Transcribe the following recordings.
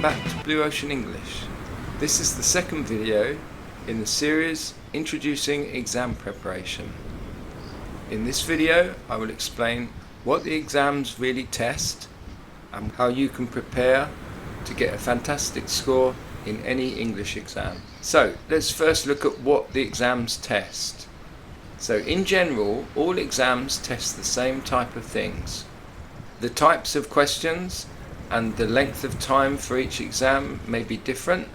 back to Blue Ocean English. This is the second video in the series Introducing Exam Preparation. In this video I will explain what the exams really test and how you can prepare to get a fantastic score in any English exam. So let's first look at what the exams test. So in general, all exams test the same type of things. The types of questions and the length of time for each exam may be different,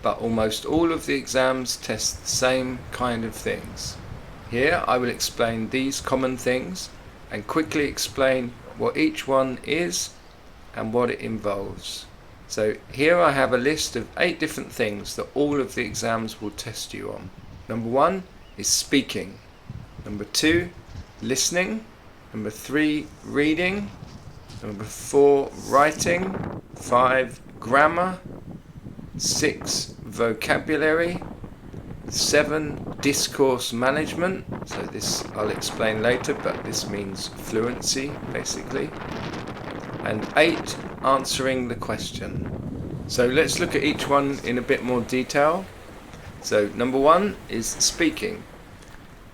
but almost all of the exams test the same kind of things. Here I will explain these common things and quickly explain what each one is and what it involves. So here I have a list of 8 different things that all of the exams will test you on. Number 1 is speaking. Number 2, listening. Number 3, reading. Number 4, writing. 5, grammar. 6, vocabulary. 7, discourse management. So this I'll explain later, but this means fluency basically. And 8, answering the question. So let's look at each one in a bit more detail. So number 1 is speaking.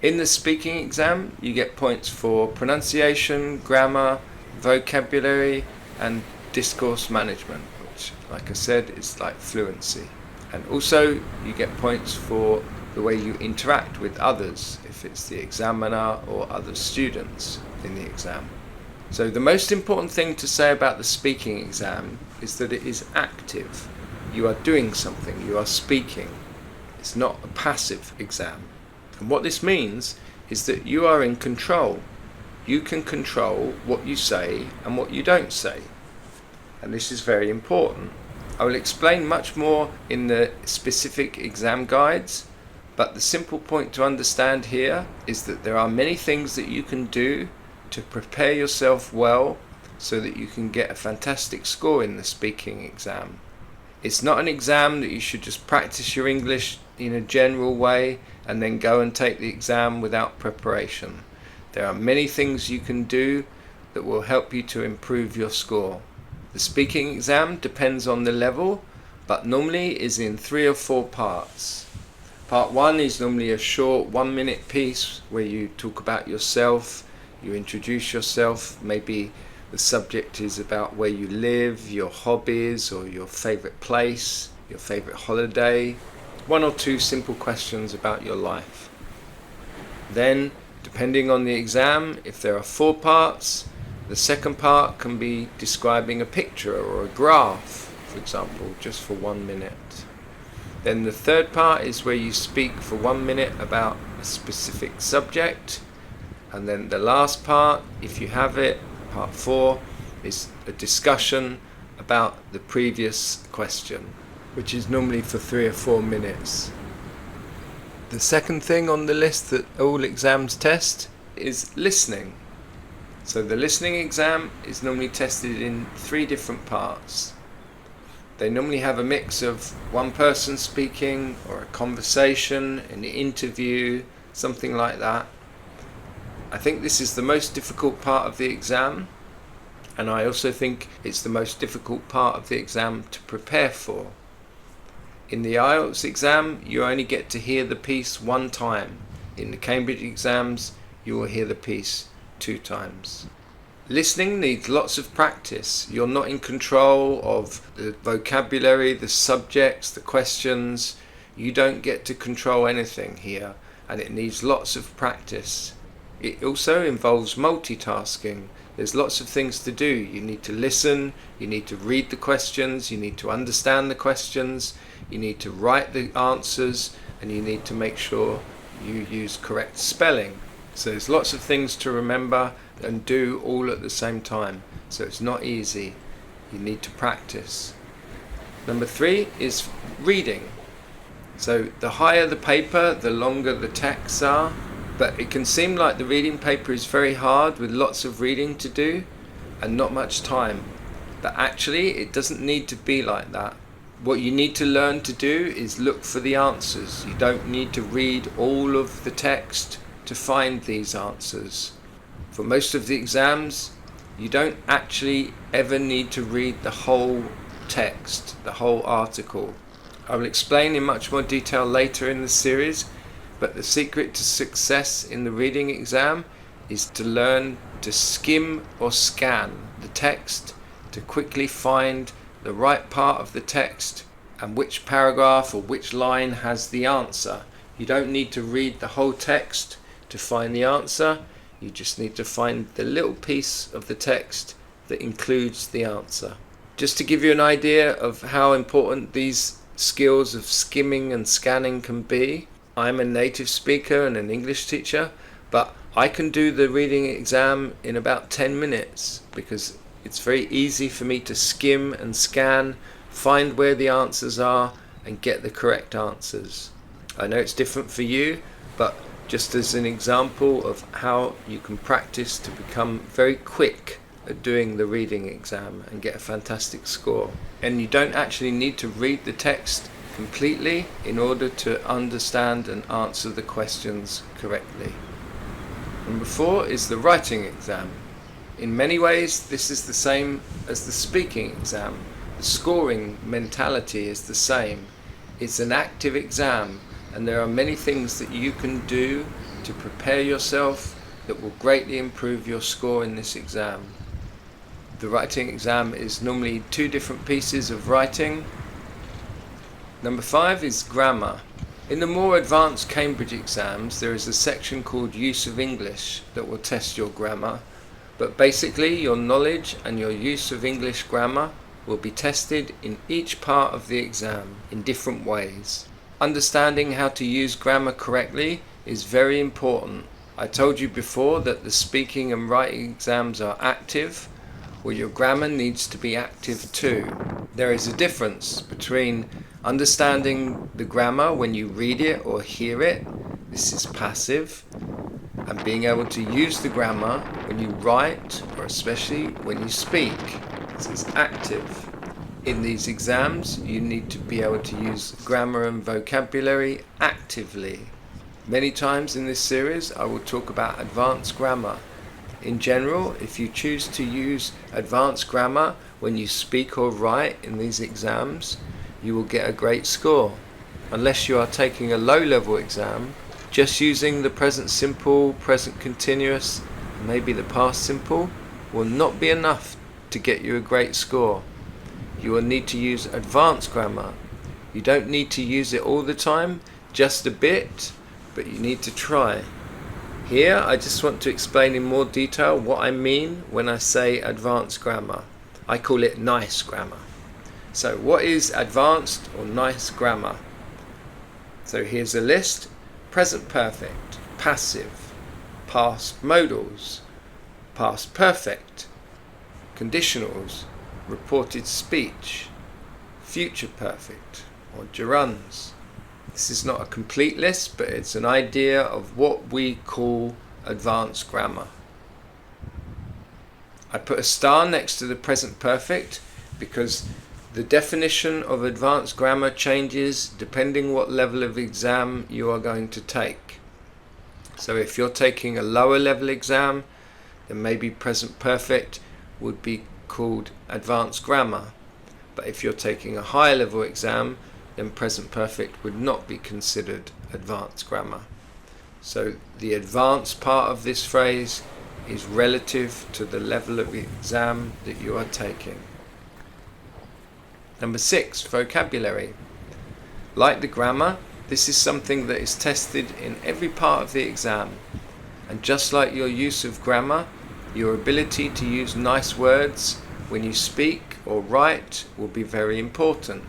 In the speaking exam you get points for pronunciation, grammar, vocabulary and discourse management, which like I said is like fluency. And also you get points for the way you interact with others, if it's the examiner or other students in the exam. So the most important thing to say about the speaking exam is that it is active. You are doing something, you are speaking. It's not a passive exam. And what this means is that you are in control. You can control what you say and what you don't say. And this is very important. I will explain much more in the specific exam guides, but the simple point to understand here is that there are many things that you can do to prepare yourself well so that you can get a fantastic score in the speaking exam. It's not an exam that you should just practice your English in a general way and then go and take the exam without preparation. There are many things you can do that will help you to improve your score. The speaking exam depends on the level, but normally is in 3 or 4 parts. Part 1 is normally a short 1-minute piece where you talk about yourself, you introduce yourself, maybe the subject is about where you live, your hobbies or your favorite place, your favorite holiday, 1 or 2 simple questions about your life. Then, depending on the exam, if there are 4 parts, the second part can be describing a picture or a graph, for example, just for 1 minute. Then the third part is where you speak for 1 minute about a specific subject. And then the last part, if you have it, part 4, is a discussion about the previous question, which is normally for 3 or 4 minutes. The second thing on the list that all exams test is listening. So the listening exam is normally tested in 3 different parts. They normally have a mix of one person speaking or a conversation, an interview, something like that. I think this is the most difficult part of the exam, and I also think it's the most difficult part of the exam to prepare for. In the IELTS exam you only get to hear the piece 1 time. In the Cambridge exams you will hear the piece 2 times. Listening needs lots of practice. You're not in control of the vocabulary, the subjects, the questions. You don't get to control anything here, and it needs lots of practice. It also involves multitasking. There's lots of things to do. You need to listen, you need to read the questions, you need to understand the questions, you need to write the answers, and you need to make sure you use correct spelling. So there's lots of things to remember and do all at the same time. So it's not easy. You need to practice. Number 3 is reading. So the higher the paper, the longer the texts are. But it can seem like the reading paper is very hard with lots of reading to do and not much time. But actually it doesn't need to be like that. What you need to learn to do is look for the answers. You don't need to read all of the text to find these answers. For most of the exams you don't actually ever need to read the whole text, the whole article. I will explain in much more detail later in the series, but the secret to success in the reading exam is to learn to skim or scan the text, to quickly find the right part of the text and which paragraph or which line has the answer. You don't need to read the whole text to find the answer. You just need to find the little piece of the text that includes the answer. Just to give you an idea of how important these skills of skimming and scanning can be, I'm a native speaker and an English teacher, but I can do the reading exam in about 10 minutes because it's very easy for me to skim and scan, find where the answers are and get the correct answers. I know it's different for you, but just as an example of how you can practice to become very quick at doing the reading exam and get a fantastic score. And you don't actually need to read the text completely in order to understand and answer the questions correctly. Number 4 is the writing exam. In many ways, this is the same as the speaking exam. The scoring mentality is the same. It's an active exam, and there are many things that you can do to prepare yourself that will greatly improve your score in this exam. The writing exam is normally 2 different pieces of writing. Number 5 is grammar. In the more advanced Cambridge exams, there is a section called Use of English that will test your grammar, but basically your knowledge and your use of English grammar will be tested in each part of the exam in different ways. Understanding how to use grammar correctly is very important. I told you before that the speaking and writing exams are active. Well, your grammar needs to be active too. There is a difference between understanding the grammar when you read it or hear it, this is passive, and being able to use the grammar when you write or especially when you speak, this is active. In these exams, you need to be able to use grammar and vocabulary actively. Many times in this series, I will talk about advanced grammar. In general, if you choose to use advanced grammar when you speak or write in these exams, you will get a great score. Unless you are taking a low-level exam, just using the present simple, present continuous, and maybe the past simple will not be enough to get you a great score. You will need to use advanced grammar. You don't need to use it all the time, just a bit, but you need to try. Here I just want to explain in more detail what I mean when I say advanced grammar. I call it nice grammar. So what is advanced or nice grammar? So here's a list: present perfect, passive, past modals, past perfect, conditionals, reported speech, future perfect, or gerunds. This is not a complete list, but it's an idea of what we call advanced grammar. I put a star next to the present perfect because the definition of advanced grammar changes depending what level of exam you are going to take. So if you're taking a lower level exam, then maybe present perfect would be called advanced grammar. But if you're taking a higher level exam, then present perfect would not be considered advanced grammar. So the advanced part of this phrase is relative to the level of exam that you are taking. Number 6, vocabulary. Like the grammar, this is something that is tested in every part of the exam. And just like your use of grammar, your ability to use nice words when you speak or write will be very important.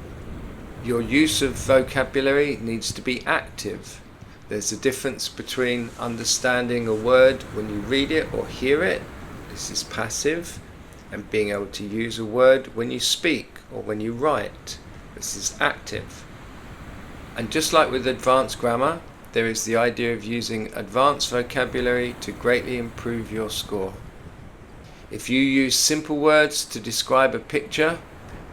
Your use of vocabulary needs to be active. There's a difference between understanding a word when you read it or hear it, this is passive, and being able to use a word when you speak or when you write, this is active. And just like with advanced grammar, there is the idea of using advanced vocabulary to greatly improve your score. If you use simple words to describe a picture,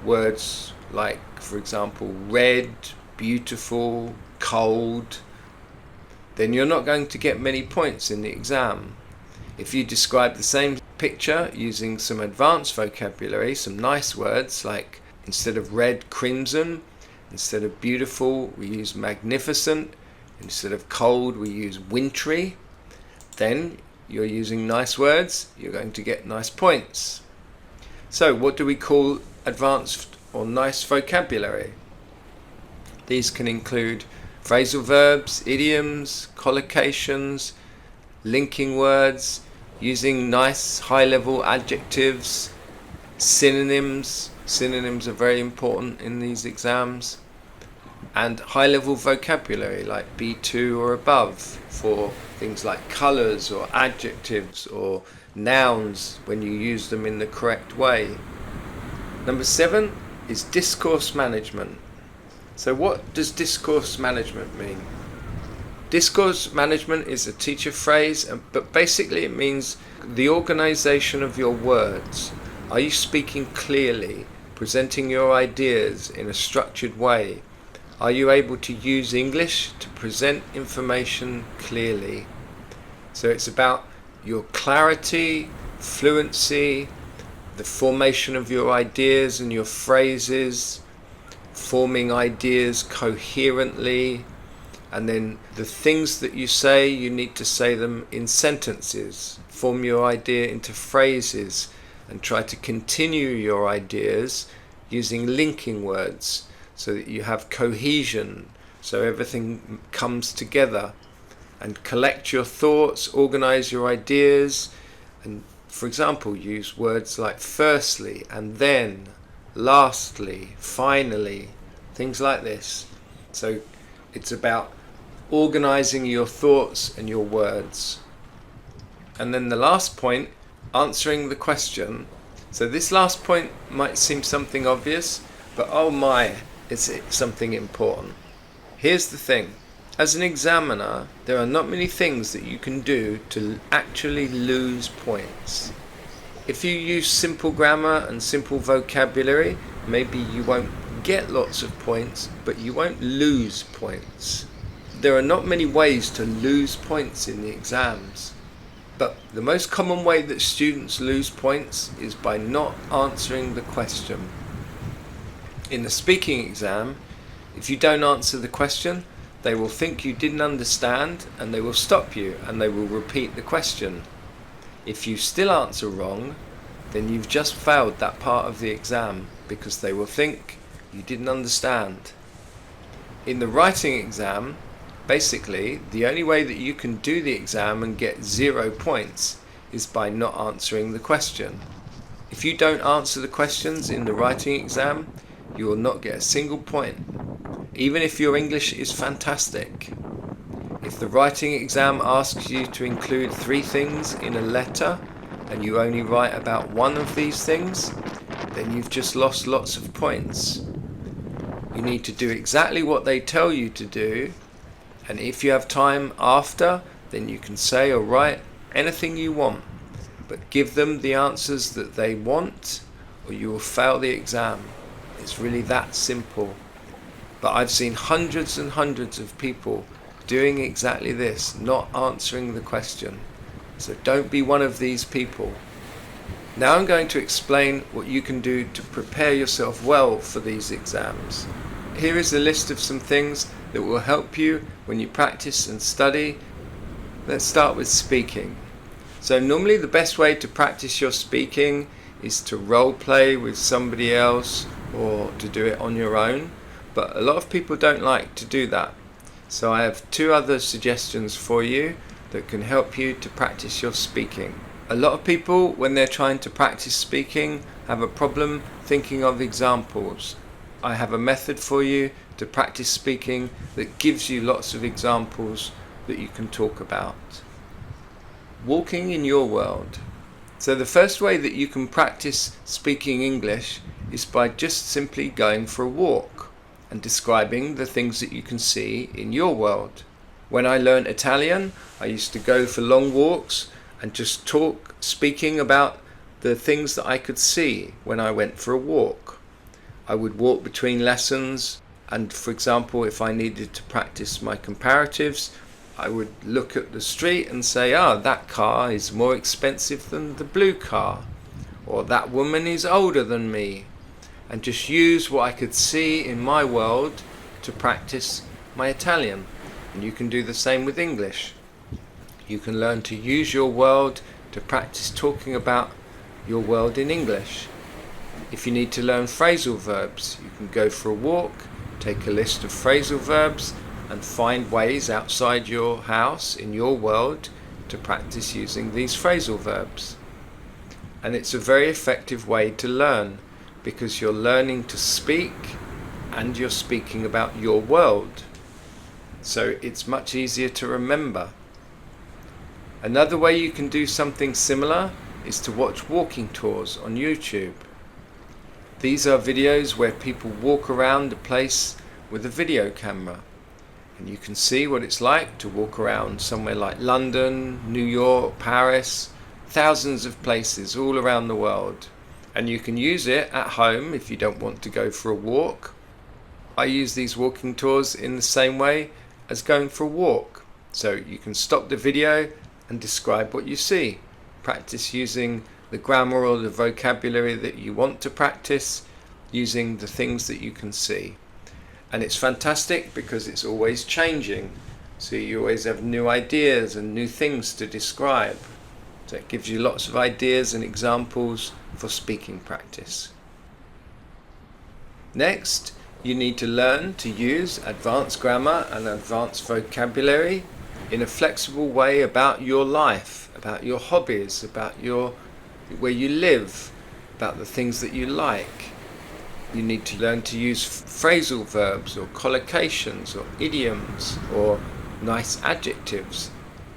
words like, for example, red, beautiful, cold, then you're not going to get many points in the exam. If you describe the same picture using some advanced vocabulary, some nice words like Instead of red, crimson. Instead of beautiful, we use magnificent. Instead of cold, we use wintry. Then you're using nice words, you're going to get nice points. So what do we call advanced or nice vocabulary? These can include phrasal verbs, idioms, collocations, linking words, using nice high-level adjectives, synonyms. Synonyms are very important in these exams. And high-level vocabulary like B2 or above for things like colours or adjectives or nouns when you use them in the correct way. Number 7 is discourse management. So what does discourse management mean? Discourse management is a teacher phrase, but basically it means the organisation of your words. Are you speaking clearly, presenting your ideas in a structured way? Are you able to use English to present information clearly? So it's about your clarity, fluency, the formation of your ideas and your phrases, forming ideas coherently, and then the things that you say, you need to say them in sentences. Form your idea into phrases and try to continue your ideas using linking words so that you have cohesion, so everything comes together. And collect your thoughts, organize your ideas, and for example use words like firstly and then, lastly, finally, things like this. So it's about organizing your thoughts and your words. And then the last point, answering the question. So this last point might seem something obvious, but oh my, it's something important. Here's the thing. As an examiner, there are not many things that you can do to actually lose points. If you use simple grammar and simple vocabulary, maybe you won't get lots of points, but you won't lose points. There are not many ways to lose points in the exams, but the most common way that students lose points is by not answering the question. In the speaking exam, if you don't answer the question, they will think you didn't understand and they will stop you and they will repeat the question. If you still answer wrong, then you've just failed that part of the exam because they will think you didn't understand. In the writing exam, basically, the only way that you can do the exam and get 0 points is by not answering the question. If you don't answer the questions in the writing exam, you will not get a single point, even if your English is fantastic. If the writing exam asks you to include 3 things in a letter and you only write about 1 of these things, then you've just lost lots of points. You need to do exactly what they tell you to do, and if you have time after, then you can say or write anything you want, but give them the answers that they want or you will fail the exam. It's really that simple. But I've seen hundreds and hundreds of people doing exactly this, not answering the question. So don't be one of these people. Now I'm going to explain what you can do to prepare yourself well for these exams. Here is a list of some things that will help you when you practice and study. Let's start with speaking. So normally the best way to practice your speaking is to role play with somebody else or to do it on your own, but a lot of people don't like to do that. So I have 2 other suggestions for you that can help you to practice your speaking. A lot of people, when they're trying to practice speaking, have a problem thinking of examples. I have a method for you to practice speaking that gives you lots of examples that you can talk about. Walking in your world. So the first way that you can practice speaking English is by just simply going for a walk and describing the things that you can see in your world. When I learned Italian, I used to go for long walks and just talk, speaking about the things that I could see when I went for a walk. I would walk between lessons, and for example, if I needed to practice my comparatives, I would look at the street and say, that car is more expensive than the blue car, or that woman is older than me. and just use what I could see in my world to practice my Italian. And you can do the same with English. You can learn to use your world to practice talking about your world in English. If you need to learn phrasal verbs, you can go for a walk, take a list of phrasal verbs, and find ways outside your house, in your world, to practice using these phrasal verbs. And it's a very effective way to learn, because you're learning to speak and you're speaking about your world. So it's much easier to remember. Another way you can do something similar is to watch walking tours on YouTube. These are videos where people walk around a place with a video camera, and you can see what it's like to walk around somewhere like London, New York, Paris, thousands of places all around the world. And you can use it at home if you don't want to go for a walk. I use these walking tours in the same way as going for a walk. So you can stop the video and describe what you see. Practice using the grammar or the vocabulary that you want to practice, using the things that you can see. And it's fantastic because it's always changing. So you always have new ideas and new things to describe. So it gives you lots of ideas and examples for speaking practice. Next, you need to learn to use advanced grammar and advanced vocabulary in a flexible way about your life, about your hobbies, about where you live, about the things that you like. You need to learn to use phrasal verbs or collocations or idioms or nice adjectives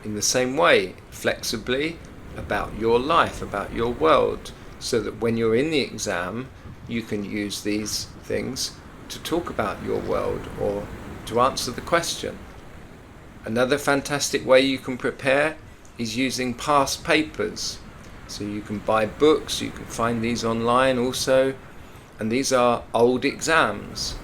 in the same way, flexibly, about your life, about your world, so that when you're in the exam you can use these things to talk about your world or to answer the question. Another fantastic way you can prepare is using past papers. So you can buy books, you can find these online also, and these are old exams,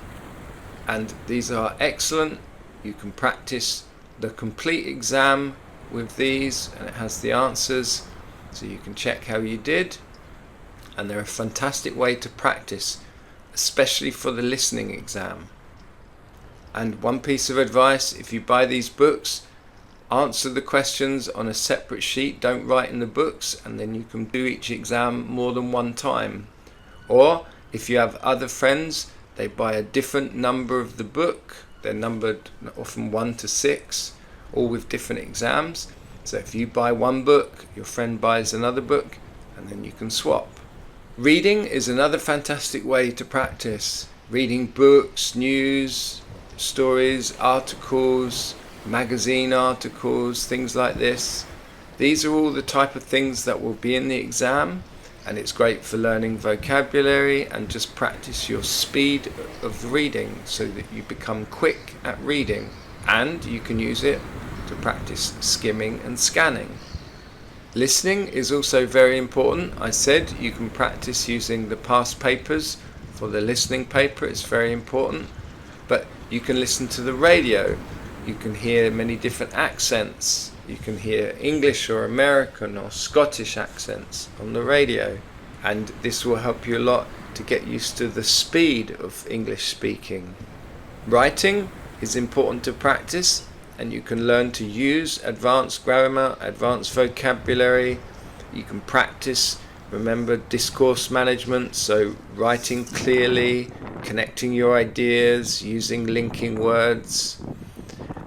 and these are excellent. You can practice the complete exam with these, and it has the answers, so you can check how you did. And they're a fantastic way to practice, especially for the listening exam. And one piece of advice: if you buy these books, answer the questions on a separate sheet, don't write in the books, and then you can do each exam more than one time. Or if you have other friends, they buy a different number of the book. They're numbered often 1 to 6, all with different exams. So if you buy one book, your friend buys another book, and then you can swap. Reading is another fantastic way to practice. Reading books, news, stories, articles, magazine articles, things like this. These are all the type of things that will be in the exam, and it's great for learning vocabulary and just practice your speed of reading so that you become quick at reading. And you can use it to practice skimming and scanning. Listening is also very important. I said you can practice using the past papers for the listening paper. It's very important. But you can listen to the radio. You can hear many different accents. You can hear English or American or Scottish accents on the radio. And this will help you a lot to get used to the speed of English speaking. Writing is important to practice, and you can learn to use advanced grammar, advanced vocabulary. You can practice, remember, discourse management, so writing clearly, connecting your ideas, using linking words.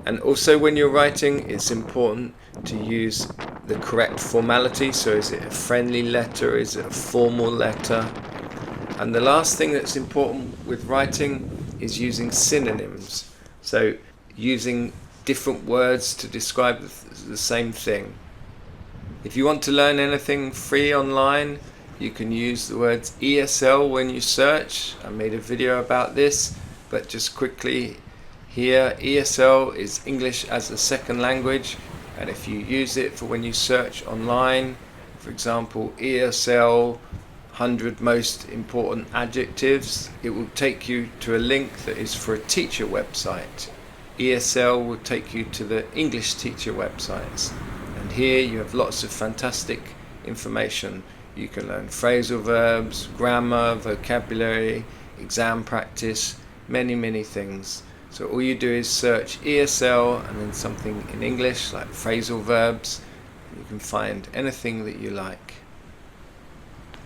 And also when you're writing, it's important to use the correct formality. So is it a friendly letter? Is it a formal letter? And the last thing that's important with writing is using synonyms. So using different words to describe the same thing. If you want to learn anything free online, you can use the words ESL when you search. I made a video about this, but just quickly here, ESL is English as a second language, and if you use it for when you search online, for example, ESL 100 most important adjectives, it will take you to a link that is for a teacher website. ESL will take you to the English teacher websites, and here you have lots of fantastic information. You can learn phrasal verbs, grammar, vocabulary, exam practice, many things. So all you do is search ESL and then something in English like phrasal verbs. You can find anything that you like.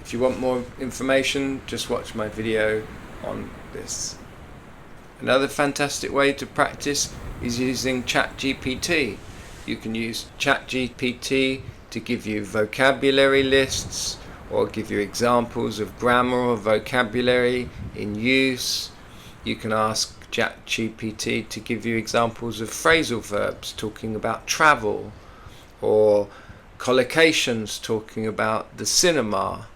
If you want more information, just watch my video on this. Another fantastic way to practice is using ChatGPT. You can use ChatGPT to give you vocabulary lists or give you examples of grammar or vocabulary in use. You can ask ChatGPT to give you examples of phrasal verbs talking about travel, or collocations talking about the cinema.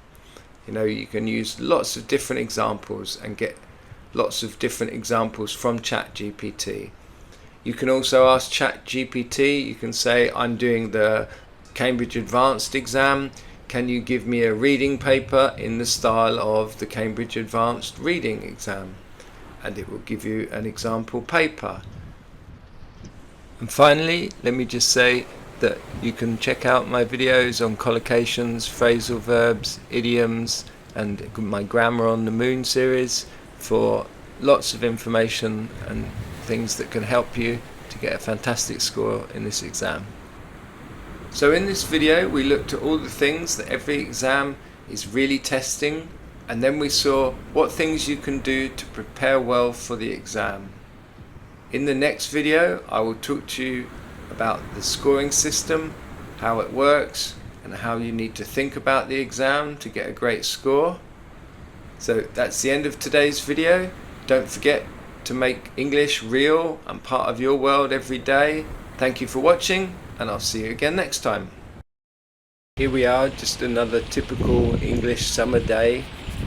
You can use lots of different examples and get lots of different examples from ChatGPT. You can also ask ChatGPT, you can say, I'm doing the Cambridge Advanced exam, can you give me a reading paper in the style of the Cambridge Advanced reading exam? And it will give you an example paper. And finally, let me just say that you can check out my videos on collocations, phrasal verbs, idioms, and my Grammar on the Moon series for lots of information and things that can help you to get a fantastic score in this exam. So in this video we looked at all the things that every exam is really testing, and then we saw what things you can do to prepare well for the exam. In the next video I will talk to you about the scoring system, how it works, and how you need to think about the exam to get a great score. So that's the end of today's video. Don't forget to make English real and part of your world every day. Thank you for watching, and I'll see you again next time. Here we are, just another typical English summer day.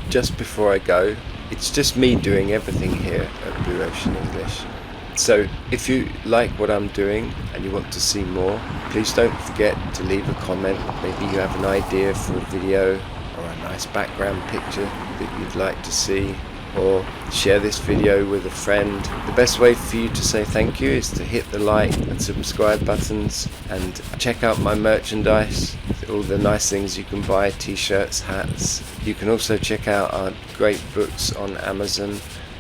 Just before I go, it's just me doing everything here at Blue Ocean English. So if you like what I'm doing and you want to see more, please don't forget to leave a comment. Maybe you have an idea for a video or a nice background picture that you'd like to see, or share this video with a friend. The best way for you to say thank you is to hit the like and subscribe buttons, and check out my merchandise, all the nice things you can buy, t-shirts, hats. You can also check out our great books on Amazon.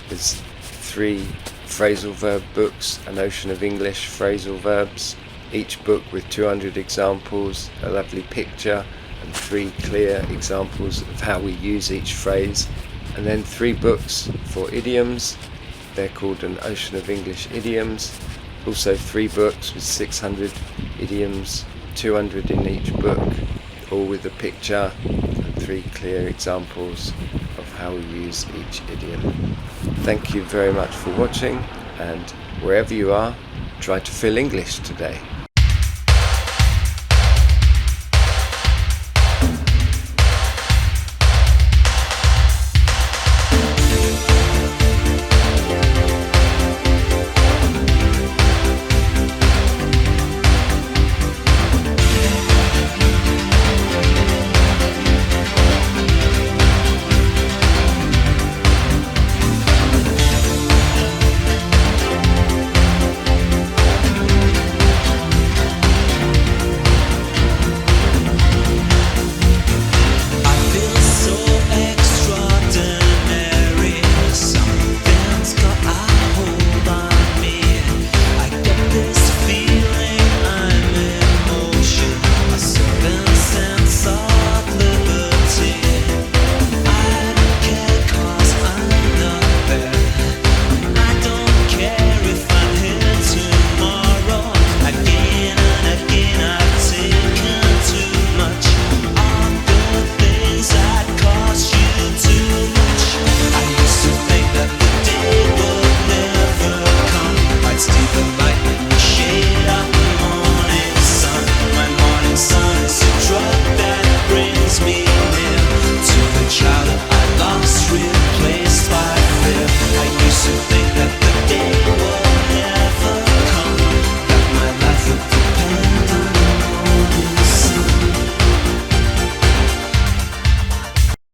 There's 3 phrasal verb books, An Ocean of English phrasal verbs, each book with 200 examples, a lovely picture, and 3 clear examples of how we use each phrase. And then 3 books for idioms, they're called An Ocean of English Idioms. Also 3 books with 600 idioms, 200 in each book, all with a picture and 3 clear examples of how we use each idiom. Thank you very much for watching, and wherever you are, try to feel English today.